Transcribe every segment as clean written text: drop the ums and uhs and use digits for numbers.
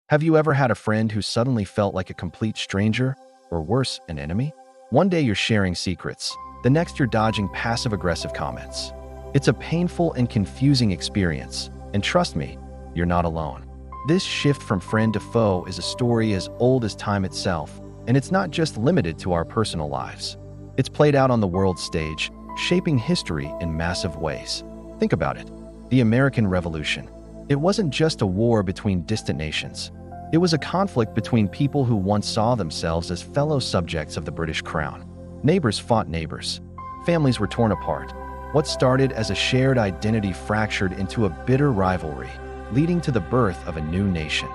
Have you ever had a friend who suddenly felt like a complete stranger, or worse, an enemy? One day you're sharing secrets, the next you're dodging passive-aggressive comments. It's a painful and confusing experience, and trust me, you're not alone. This shift from friend to foe is a story as old as time itself, and it's not just limited to our personal lives. It's played out on the world stage, shaping history in massive ways. Think about it. The American Revolution. It wasn't just a war between distant nations. It was a conflict between people who once saw themselves as fellow subjects of the British Crown. Neighbors fought neighbors. Families were torn apart. What started as a shared identity fractured into a bitter rivalry, leading to the birth of a new nation.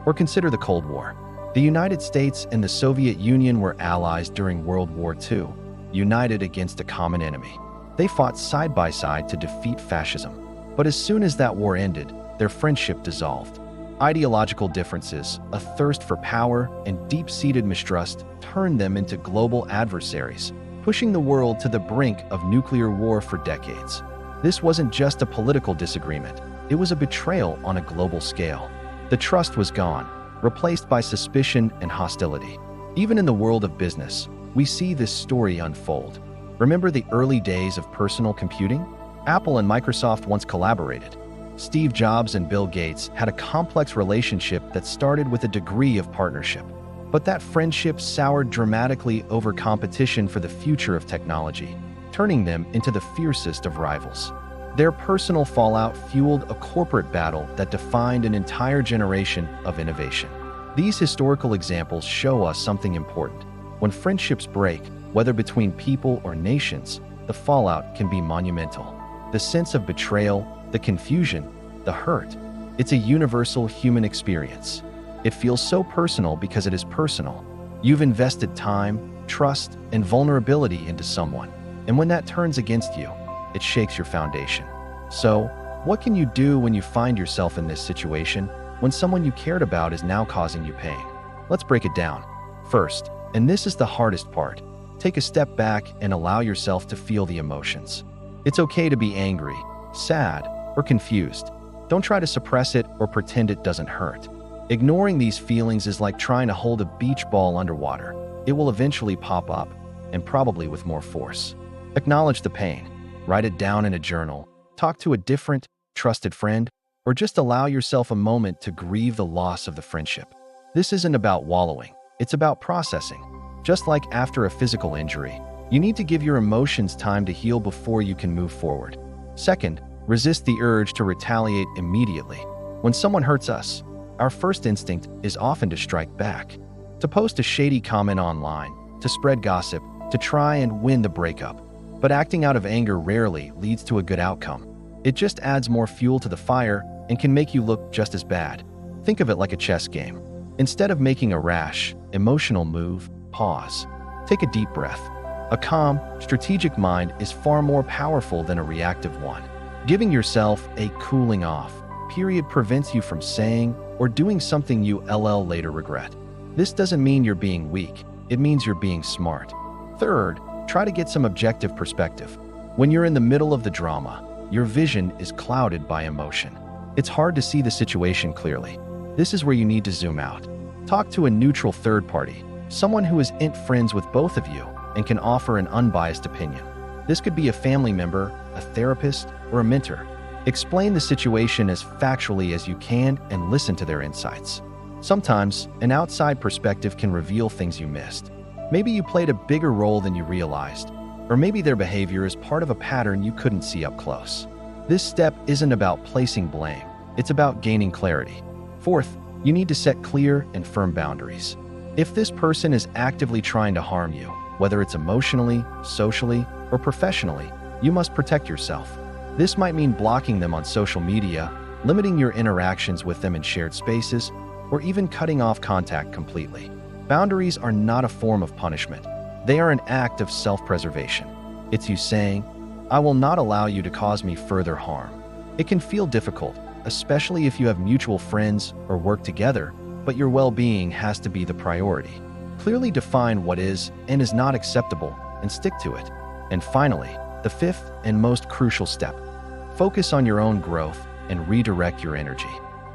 Or consider the Cold War. The United States and the Soviet Union were allies during World War II, united against a common enemy. They fought side by side to defeat fascism. But as soon as that war ended, their friendship dissolved. Ideological differences, a thirst for power, and deep-seated mistrust turned them into global adversaries, pushing the world to the brink of nuclear war for decades. This wasn't just a political disagreement, it was a betrayal on a global scale. The trust was gone, replaced by suspicion and hostility. Even in the world of business, we see this story unfold. Remember the early days of personal computing? Apple and Microsoft once collaborated. Steve Jobs and Bill Gates had a complex relationship that started with a degree of partnership. But that friendship soured dramatically over competition for the future of technology, turning them into the fiercest of rivals. Their personal fallout fueled a corporate battle that defined an entire generation of innovation. These historical examples show us something important. When friendships break, whether between people or nations, the fallout can be monumental. The sense of betrayal, the confusion, the hurt, it's a universal human experience. It feels so personal because it is personal. You've invested time, trust, and vulnerability into someone, and when that turns against you, it shakes your foundation. So, what can you do when you find yourself in this situation, when someone you cared about is now causing you pain? Let's break it down. First, and this is the hardest part, take a step back and allow yourself to feel the emotions. It's okay to be angry, sad, or confused. Don't try to suppress it or pretend it doesn't hurt. Ignoring these feelings is like trying to hold a beach ball underwater. It will eventually pop up, and probably with more force. Acknowledge the pain. Write it down in a journal. Talk to a different, trusted friend, or just allow yourself a moment to grieve the loss of the friendship. This isn't about wallowing. It's about processing. Just like after a physical injury, you need to give your emotions time to heal before you can move forward. Second, resist the urge to retaliate immediately. When someone hurts us, our first instinct is often to strike back, to post a shady comment online, to spread gossip, to try and win the breakup. But acting out of anger rarely leads to a good outcome. It just adds more fuel to the fire and can make you look just as bad. Think of it like a chess game. Instead of making a rash, emotional move, pause. Take a deep breath. A calm, strategic mind is far more powerful than a reactive one. Giving yourself a cooling off period prevents you from saying or doing something you later regret. This doesn't mean you're being weak, it means you're being smart. Third, try to get some objective perspective. When you're in the middle of the drama, your vision is clouded by emotion. It's hard to see the situation clearly. This is where you need to zoom out. Talk to a neutral third party, someone who is friends with both of you and can offer an unbiased opinion. This could be a family member, a therapist, or a mentor. Explain the situation as factually as you can and listen to their insights. Sometimes, an outside perspective can reveal things you missed. Maybe you played a bigger role than you realized, or maybe their behavior is part of a pattern you couldn't see up close. This step isn't about placing blame, it's about gaining clarity. Fourth, you need to set clear and firm boundaries. If this person is actively trying to harm you, whether it's emotionally, socially, or professionally, you must protect yourself. This might mean blocking them on social media, limiting your interactions with them in shared spaces, or even cutting off contact completely. Boundaries are not a form of punishment. They are an act of self-preservation. It's you saying, I will not allow you to cause me further harm. It can feel difficult, especially if you have mutual friends or work together, but your well-being has to be the priority. Clearly define what is and is not acceptable and stick to it. And finally, the fifth and most crucial step, focus on your own growth and redirect your energy.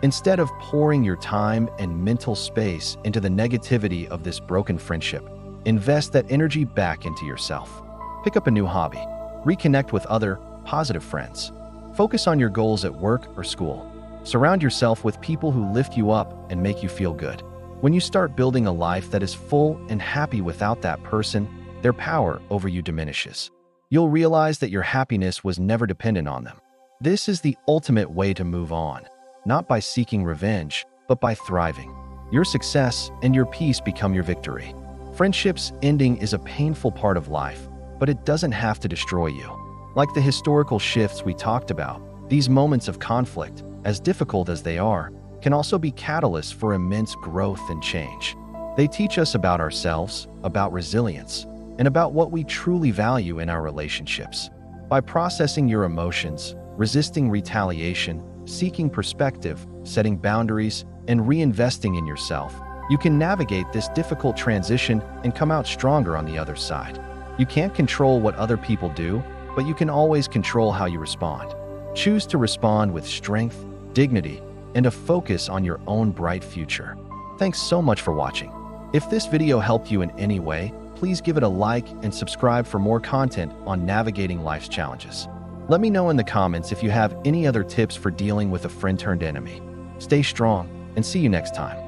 Instead of pouring your time and mental space into the negativity of this broken friendship, invest that energy back into yourself. Pick up a new hobby. Reconnect with other positive friends. Focus on your goals at work or school. Surround yourself with people who lift you up and make you feel good. When you start building a life that is full and happy without that person, their power over you diminishes. You'll realize that your happiness was never dependent on them. This is the ultimate way to move on, not by seeking revenge, but by thriving. Your success and your peace become your victory. Friendships ending is a painful part of life, but it doesn't have to destroy you. Like the historical shifts we talked about, these moments of conflict, as difficult as they are, can also be catalysts for immense growth and change. They teach us about ourselves, about resilience, and about what we truly value in our relationships. By processing your emotions, resisting retaliation, seeking perspective, setting boundaries, and reinvesting in yourself, you can navigate this difficult transition and come out stronger on the other side. You can't control what other people do, but you can always control how you respond. Choose to respond with strength, dignity, and a focus on your own bright future. Thanks so much for watching. If this video helped you in any way, please give it a like and subscribe for more content on navigating life's challenges. Let me know in the comments if you have any other tips for dealing with a friend-turned-enemy. Stay strong, and see you next time.